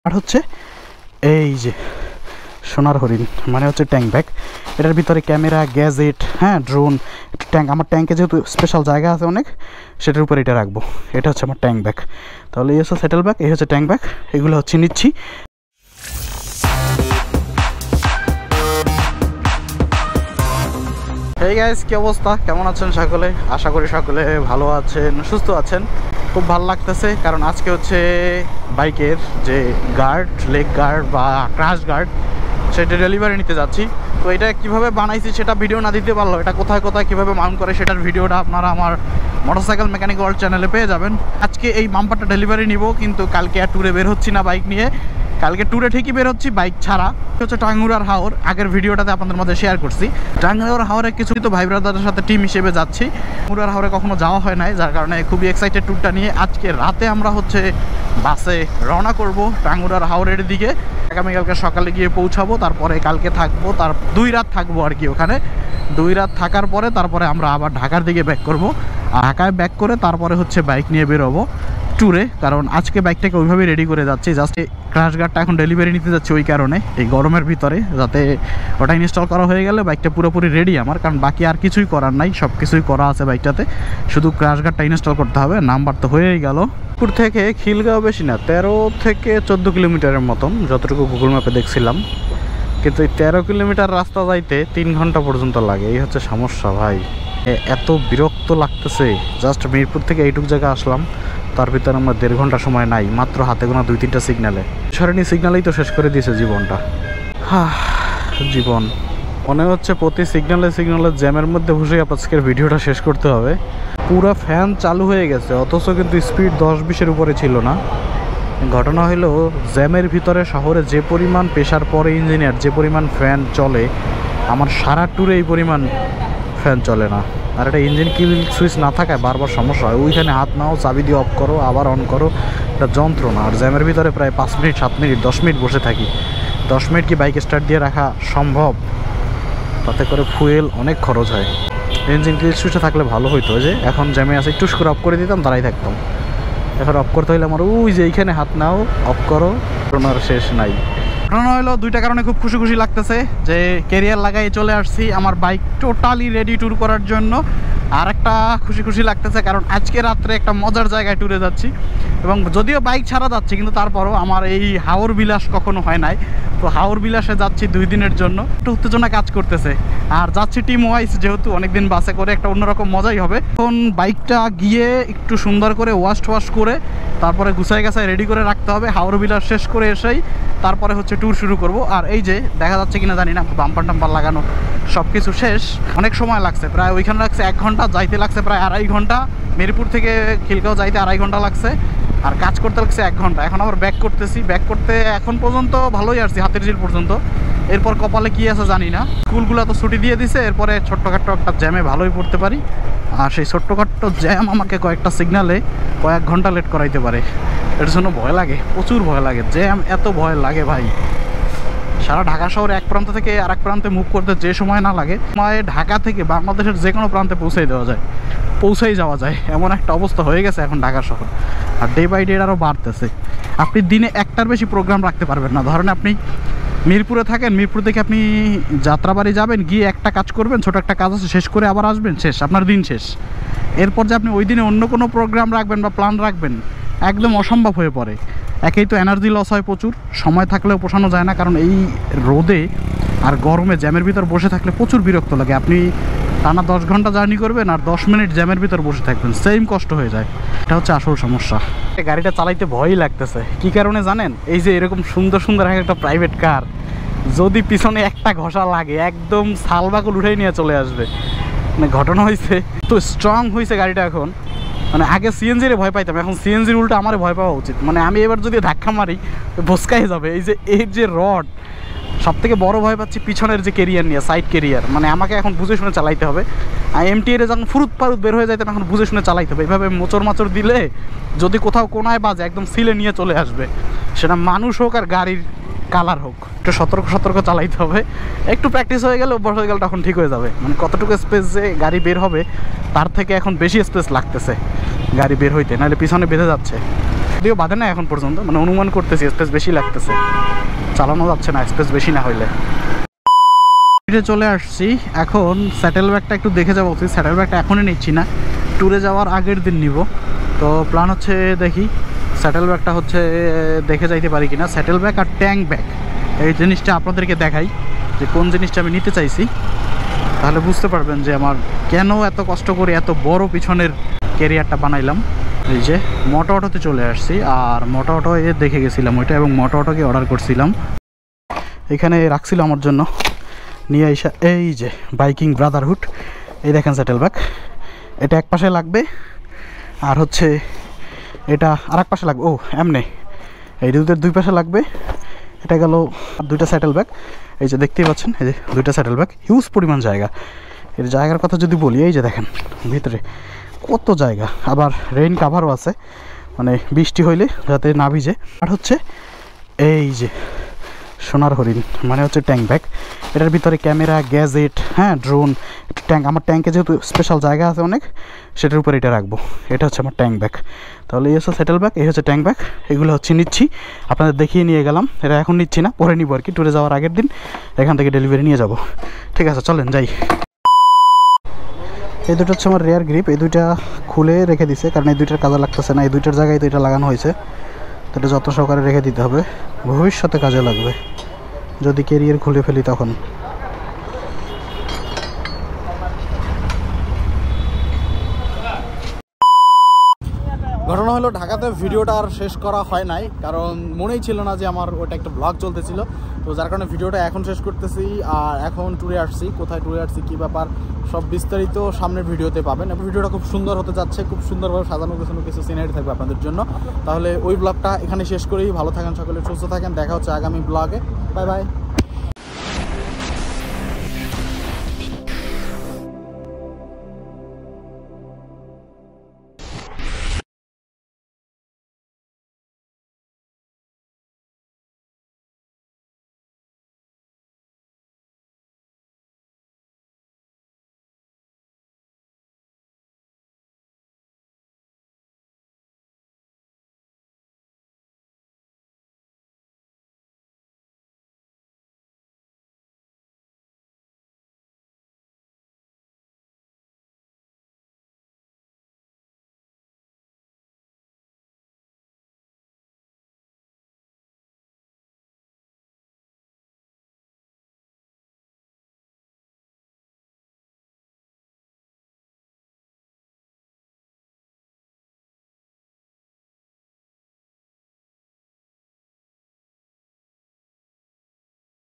আর হচ্ছে এই যে সোনার হরিণ মানে হচ্ছে ট্যাঙ্ক ব্যাগ। এটার ভিতরে ক্যামেরা, গ্যাজেট, হ্যাঁ ড্রোন, ট্যাঙ্ক। আমার ট্যাঙ্কে যেহেতু স্পেশাল জায়গা আছে অনেক, সেটার উপর এটা রাখবো। এটা হচ্ছে আমার ট্যাঙ্ক ব্যাগ। তাহলে এই হচ্ছে সেটেল ব্যাগ, এই হচ্ছে ট্যাঙ্ক ব্যাগ। এগুলো হচ্ছে নিচ্ছি। এই গাইস, কি অবস্থা, কেমন আছেন সকলে? আশা করি সকলে ভালো আছেন, সুস্থ আছেন। খুব ভালো লাগতেছে কারণ আজকে হচ্ছে বাইকের যে গার্ড, লেগ গার্ড বা ক্র্যাশ গার্ড, সেটা ডেলিভারি নিতে যাচ্ছি। তো এটা কিভাবে বানাইছি সেটা ভিডিও না দিতে পারলো, এটা কোথায় কোথায় কীভাবে মাউন্ট করে সেটার ভিডিওটা আপনারা আমার মোটরসাইকেল মেকানিক ওয়ার্ল্ড চ্যানেলে পেয়ে যাবেন। আজকে এই বাম্পারটা ডেলিভারি নিব, কিন্তু কালকে আর ট্যুরে বের হচ্ছি না বাইক নিয়ে। কালকে ট্যুরে ঠিকই বের হচ্ছি বাইক ছাড়া। হচ্ছে টাঙ্গুরার হাওর, আগের ভিডিওটাতে আপনাদের মধ্যে শেয়ার করছি। টাঙ্গুরার হাওরে কিছু তো ভাই ব্রাদারের সাথে টিম হিসেবে যাচ্ছি। টাঙ্গুরার হাওরে কখনো যাওয়া হয় নাই, যার কারণে খুবই এক্সাইটেড ট্যুরটা নিয়ে। আজকে রাতে আমরা হচ্ছে বাসে রওনা করব টাঙ্গুরার হাওরের দিকে। আগামীকালকে সকালে গিয়ে পৌঁছাবো, তারপরে কালকে থাকবো, তার 2 রাত থাকবো আর কি ওখানে। 2 রাত থাকার পরে তারপরে আমরা আবার ঢাকার দিকে ব্যাক করব। ঢাকায় ব্যাক করে তারপরে হচ্ছে বাইক নিয়ে বেরোবো ট্যুরে। কারণ আজকে বাইকটাকে ওইভাবেই রেডি করে যাচ্ছি, জাস্ট ক্র্যাশ গার্ডটা এখন ডেলিভারি নিতে যাচ্ছি ওই কারণে, এই গরমের ভিতরে, যাতে ওটা ইনস্টল করা হয়ে গেলে বাইকটা পুরোপুরি রেডি আমার। কারণ বাকি আর কিছুই করার নাই, সব কিছুই করা আছে বাইকটাতে, শুধু ক্র্যাশ গার্ডটা ইনস্টল করতে হবে। নাম্বার তো হয়েই গেল। পুর থেকে খিলগাঁও বেশি না, 13 থেকে 14 কিলোমিটারের মতন যতটুকু গুগল ম্যাপে দেখছিলাম। কিন্তু এই 13 কিলোমিটার রাস্তা যাইতে 3 ঘন্টা পর্যন্ত লাগে। এই হচ্ছে সমস্যা ভাই, এত বিরক্ত লাগতেছে। জাস্ট মিরপুর থেকে এইটুক জায়গা আসলাম, তার ভিতরে আমরা 1.5 ঘন্টা সময় নাই, মাত্র হাতে গোনা 2-3টা সিগনালে। সরেনি সিগনালেই তো শেষ করে দিয়েছে জীবনটা। জীবন মনে হচ্ছে প্রতি সিগনালে জ্যামের মধ্যে বসে আজকের ভিডিওটা শেষ করতে হবে। পুরো ফ্যান চালু হয়ে গেছে, অথচ কিন্তু স্পিড 10-20-এর উপরে ছিল না। ঘটনা হলো জ্যামের ভিতরে শহরে যে পরিমাণ প্রেশার পরে ইঞ্জিনিয়ার, যে পরিমাণ ফ্যান চলে, আমার সারা ট্যুরে এই পরিমাণ ফ্যান চলে না। আর এটা ইঞ্জিন কিল সুইচ না থাকায় বারবার সমস্যা হয়। ওইখানে হাত নাও, চাবি দিয়ে অফ করো, আবার অন করো, এটা যন্ত্রণা। আর জ্যামের ভিতরে প্রায় 5 মিনিট, 7 মিনিট, 10 মিনিট বসে থাকি। 10 মিনিট কি বাইক স্টার্ট দিয়ে রাখা সম্ভব? তাতে করে ফুয়েল অনেক খরচ হয়। ইঞ্জিন কিল সুইচটা থাকলে ভালো হইতো, যে এখন জ্যামে আছে একটু করে অফ করে দিতাম, দাঁড়াই থাকতাম। এখন অফ করতে হইলে আমার ওই যে এইখানে হাত নাও, অফ করো, ওনার শেষ নাই। ঘটনা হলো 2টা কারণে খুব খুশি লাগতেছে, যে ক্যারিয়ার লাগাই চলে আসছি, আমার বাইক টোটালি রেডি ট্যুর করার জন্য। আর একটা খুশি লাগতেছে কারণ আজকে রাত্রে একটা মজার জায়গায় ট্যুরে যাচ্ছি, এবং যদিও বাইক ছাড়া যাচ্ছি, কিন্তু তারপরও আমার এই হাওর বিলাস কখনো হয় নাই। তো হাওর বিলাসে যাচ্ছি 2 দিনের জন্য, একটু উত্তেজনা কাজ করতেছে। আর যাচ্ছি টিম ওয়াইজ, যেহেতু অনেকদিন বাসে করে, একটা অন্যরকম মজাই হবে। এখন বাইকটা গিয়ে একটু সুন্দর করে ওয়াশ করে তারপরে গুছাই গাছাই রেডি করে রাখতে হবে। হাওর বিলাস শেষ করে এসেই তারপরে হচ্ছে ট্যুর শুরু করব। আর এই যে দেখা যাচ্ছে কিনা জানি না, বাম্পার টাম্পার লাগানো সব কিছু শেষ। অনেক সময় লাগছে, প্রায় ওইখানে লাগছে 1 ঘন্টা, যাইতে লাগছে প্রায় 2.5 ঘন্টা। মিরপুর থেকে খিলগাঁও যাইতে 2.5 ঘন্টা লাগছে, আর কাজ করতে লাগছে 1 ঘন্টা। এখন আবার ব্যাক করতেছি, ব্যাক করতে এখন পর্যন্ত ভালোই আসছি, হাতের ঝিল পর্যন্ত। এরপর কপালে কি আছে জানি না, স্কুলগুলো তো ছুটি দিয়ে দিছে। এরপরে ছোট্টখাট্ট একটা জ্যামে ভালোই পড়তে পারি। আর সেই ছোট্টখাট্ট জ্যাম আমাকে কয়েকটা সিগনালে কয়েক ঘন্টা লেট করাইতে পারে। এর জন্য ভয় লাগে, প্রচুর ভয় লাগে। জ্যাম এত ভয় লাগে ভাই। সারা ঢাকা শহরে এক প্রান্ত থেকে আরেক প্রান্তে মুভ করতে যে সময় না লাগে, ঢাকা থেকে বাংলাদেশের যে কোনো প্রান্তে পৌঁছাই যাওয়া যায়, এমন একটা অবস্থা হয়ে গেছে এখন ঢাকা শহর। আর ডে বাই ডে আরও বাড়তেছে। আপনি দিনে একটার বেশি প্রোগ্রাম রাখতে পারবেন না। ধরেন আপনি মিরপুরে থাকেন, মিরপুর থেকে আপনি যাত্রাবাড়ি যাবেন, গিয়ে একটা কাজ করবেন, ছোটো একটা কাজ আছে, শেষ করে আবার আসবেন, শেষ, আপনার দিন শেষ। এরপর যে আপনি ওই দিনে অন্য কোনো প্রোগ্রাম রাখবেন বা প্ল্যান রাখবেন, একদম অসম্ভব হয়ে পড়ে। একেই তো এনার্জি লস হয় প্রচুর, সময় থাকলেও পোষানো যায় না। কারণ এই রোদে আর গরমে জ্যামের ভিতর বসে থাকলে প্রচুর বিরক্ত লাগে। আপনি টানা 10 ঘন্টা জার্নি করবেন আর 10 মিনিট জ্যামের ভিতর বসে থাকবেন, সেম কষ্ট হয়ে যায়। এটা হচ্ছে আসল সমস্যা। গাড়িটা চালাইতে ভয়ই লাগতেছে। কি কারণে জানেন? এই যে এরকম সুন্দর একটা প্রাইভেট কার, যদি পিছনে একটা ঘষা লাগে, একদম সালবাকুল উঠেই নিয়ে চলে আসবে। মানে ঘটনা হয়েছে, তো স্ট্রং হয়েছে গাড়িটা এখন। মানে আগে সিএনজিরে ভয় পাইতাম, এখন সিএনজির উল্টা আমার ভয় পাওয়া উচিত। মানে আমি এবার যদি ধাক্কা মারি ভস্কাই যাবে। এই যে রড, সব থেকে বড় ভয় পাচ্ছি পিছনের যে কেরিয়ার নিয়ে, সাইড কেরিয়ার। মানে আমাকে এখন বুঝে শুনে চালাইতে হবে। আর এমটিএরে যখন ফুরুত বের হয়ে যাইতাম, এখন বুঝে শুনে চালাইতে হবে। এইভাবে মোচড় দিলে যদি কোথাও কোনায় বাজে, একদম সিলে নিয়ে চলে আসবে। সেটা মানুষ হোক আর গাড়ির কালার হোক, একটু সতর্ক চালাইতে হবে। একটু প্র্যাকটিস হয়ে গেলে, অভ্যাস হয়ে গেলে তখন ঠিক হয়ে যাবে। মানে কতটুকু স্পেস যে গাড়ি বের হবে, তার থেকে এখন বেশি স্পেস লাগতেছে গাড়ি বের হইতে, নাহলে পিছনে বেঁধে যাচ্ছে। যদিও বাঁধে না এখন পর্যন্ত, মানে অনুমান করতেছি স্পেস বেশি লাগতেছে, চালানো যাচ্ছে না স্পেস বেশি না হইলে। চলে আসছি এখন, স্যাটেল ব্যাগটা একটু দেখে যাবো। স্যাটেল ব্যাগটা এখনই নিচ্ছি না, ট্যুরে যাওয়ার আগের দিন নিব। তো প্ল্যান হচ্ছে দেখি স্যাটেল ব্যাগটা হচ্ছে দেখে যাইতে পারি কিনা। স্যাটেল ব্যাগ আর ট্যাঙ্ক ব্যাগ এই জিনিসটা আপনাদেরকে দেখাই যে কোন জিনিসটা আমি নিতে চাইছি, তাহলে বুঝতে পারবেন যে আমার কেন এত কষ্ট করে এত বড় পিছনের ক্যারিয়ারটা বানাইলাম। এই যে মোটো অটোতে চলে আসছি, আর মোটো অটো দেখে গেছিলাম ওইটা, এবং মোটো অটোকে অর্ডার করছিলাম, এখানে রাখছিল আমার জন্য নিয়ে আইসা। এই যে বাইকিং ব্রাদারহুড, এই দেখেন স্যাটেল ব্যাগ, এটা এক পাশে লাগবে আর হচ্ছে এটা আর এক পাশে লাগবে। ও এমনি এই দুই পাশে লাগবে। এটা গেল দুইটা স্যাটেল ব্যাগ, এই যে দেখতেই পাচ্ছেন, এই যে দুইটা স্যাটেল ব্যাগ, হিউজ পরিমাণ জায়গা। এর জায়গার কথা যদি বলি, এই যে দেখেন ভিতরে কত জায়গা, আবার রেইন কাভারও আছে, মানে বৃষ্টি হইলে যাতে না ভিজে। আর হচ্ছে এই যে সোনার হরিণ, মানে হচ্ছে ট্যাঙ্ক ব্যাগ, এটার ভিতরে ক্যামেরা, গ্যাজেট, হ্যাঁ ড্রোন, ট্যাঙ্ক। আমার ট্যাঙ্কে যেহেতু স্পেশাল জায়গা আছে অনেক, সেটার উপর এটা রাখবো। এটা হচ্ছে আমার ট্যাঙ্ক ব্যাগ। তাহলে এই হচ্ছে স্যাটেল ব্যাগ, এই হচ্ছে ট্যাঙ্ক ব্যাগ, এগুলো হচ্ছে নিচ্ছি, আপনাদের দেখিয়ে নিয়ে গেলাম। এটা এখন নিচ্ছি না, পরে নিব আর কি, ট্যুরে যাওয়ার আগের দিন এখান থেকে ডেলিভারি নিয়ে যাব। ঠিক আছে চলেন যাই। এই দুটো হচ্ছে আমার রেয়ার গ্রিপ, এই দুইটা খুলে রেখে দিছে, কারণ এই দুইটার কাজে লাগতেছে না, এই দুইটার জায়গায় তো এটা লাগানো হয়েছে, তো এটা যত সহকারে রেখে দিতে হবে, ভবিষ্যতে কাজে লাগবে যদি ক্যারিয়ার খুলে ফেলি তখন। ঘটনা হলো ঢাকাতে ভিডিওটা আর শেষ করা হয় নাই, কারণ মনেই ছিল না যে আমার ওটা একটা ব্লগ চলতেছিল, তো যার কারণে ভিডিওটা এখন শেষ করতেছি। আর এখন ট্যুরে আসছি, কোথায় ট্যুরে আসছি, কী ব্যাপার, সব বিস্তারিত সামনের ভিডিওতে পাবেন। এবং ভিডিওটা খুব সুন্দর হতে যাচ্ছে, খুব সুন্দরভাবে সাজানো গোছানো কিছু সিনারি থাকবে আপনাদের জন্য। তাহলে ওই ব্লগটা এখানে শেষ করেই, ভালো থাকেন সকলে, সুস্থ থাকেন, দেখা হচ্ছে আগামী ব্লগে। Bye bye.